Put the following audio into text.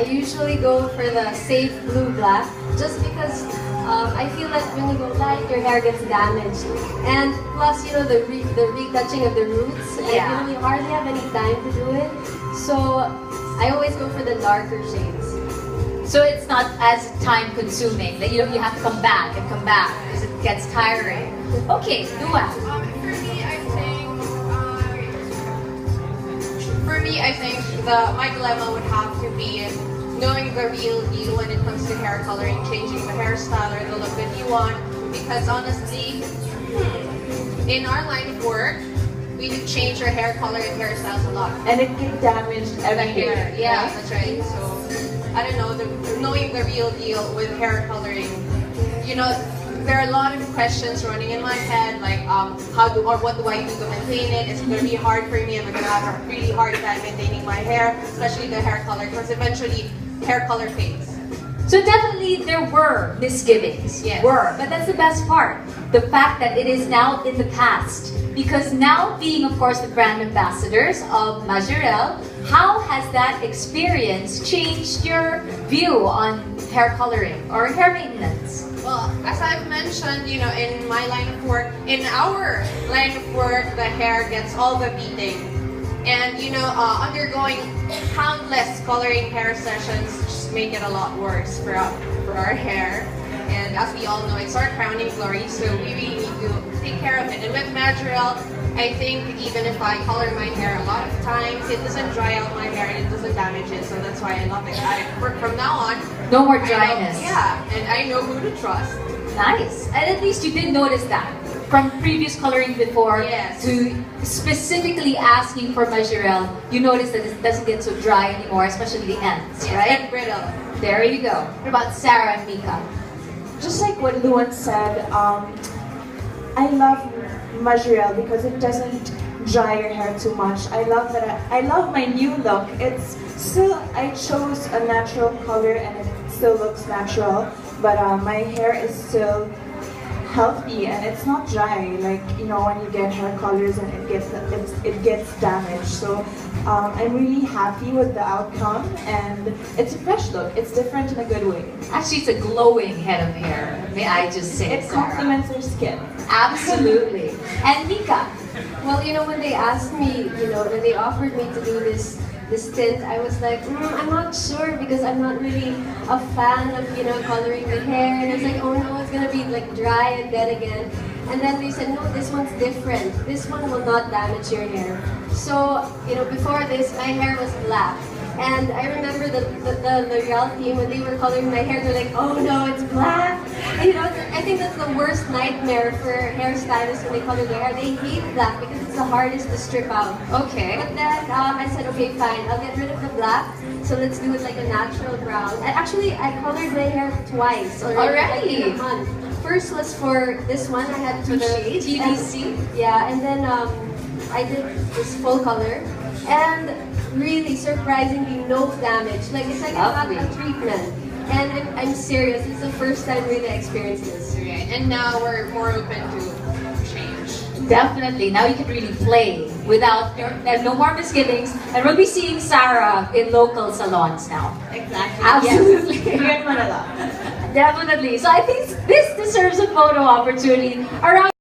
I usually go for the safe blue-black just because I feel like when you go light, your hair gets damaged. And plus, you know, the retouching of the roots, and Yeah. you know, you hardly have any time to do it. So I always go for the darker shades. So it's not as time consuming that you have to come back because it gets tiring. Okay, Dua. For me, I think my dilemma would have to be knowing the real deal when it comes to hair coloring, changing the hairstyle or the look that you want. Because honestly, in our line of work, we do change our hair color and hairstyles a lot. And it gets damaged every Hair, day. yeah, that's right. So I don't know, knowing the real deal with hair coloring, you know, there are a lot of questions running in my head, like what do I do to maintain it? It's going to be hard for me. I'm going to have a really hard time maintaining my hair, especially the hair color, because eventually hair color fades. So definitely there were misgivings. Yes. But that's the best part. The fact that it is now in the past. Because now being, of course, the brand ambassadors of Majorel, how has that experience changed your view on hair coloring or hair maintenance? Well, as I've mentioned, you know, in my line of work, in our line of work, the hair gets all the beating. And, you know, undergoing countless coloring hair sessions just make it a lot worse for our hair. And as we all know, it's our crowning glory, so we really need to take care of it. And with Majorel, I think even if I color my hair a lot of times, it doesn't dry out my hair and it doesn't damage it. So that's why I love it. From now on, No more dryness. and I know who to trust. Nice. And at least you did notice that. From previous coloring before Yes. to specifically asking for Majorel, you notice that it doesn't get so dry anymore, especially the ends, Yes, right? and brittle. There you go. What about Sarah and Mika? Just like what Luan said, I love Majorel because it doesn't dry your hair too much. I love that. I love my new look. It's still, I chose a natural color and it still looks natural, but my hair is still healthy and it's not dry. Like, you know, when you get hair colors and it gets damaged. So I'm really happy with the outcome, and it's a fresh look. It's different in a good way. Actually, it's a glowing head of hair, may I just say, It Sarah. complements your skin. Absolutely. And Mika, Well, you know, when they asked me, you know, when they offered me to do this tint, I was like, I'm not sure because I'm not really a fan of, you know, coloring the hair. And I was like, oh no, it's gonna be like dry and dead again. And then they said, no, this one's different. This one will not damage your hair. So, you know, before this, my hair was black. And I remember the L'Oreal team, when they were coloring my hair, they're like, oh no, it's black. And, you know, I think that's the worst nightmare for hairstylists when they color their hair. They hate black because it's the hardest to strip out. okay. But then I said, okay, fine, I'll get rid of the black. So let's do it like a natural brown. And actually, I colored my hair twice already. Like in a month. First was for this one, I had two shades. TVC? Yeah, and then I did this full color. And really, surprisingly, no damage. Like, it's like I got a treatment. And I'm serious, it's the first time really I experienced this. Right. And now we're more open to change. Definitely. Now you can really play without no more misgivings. And we'll be seeing Sarah in local salons now. Exactly. Absolutely. Here in Manila. Definitely. So I think this deserves a photo opportunity around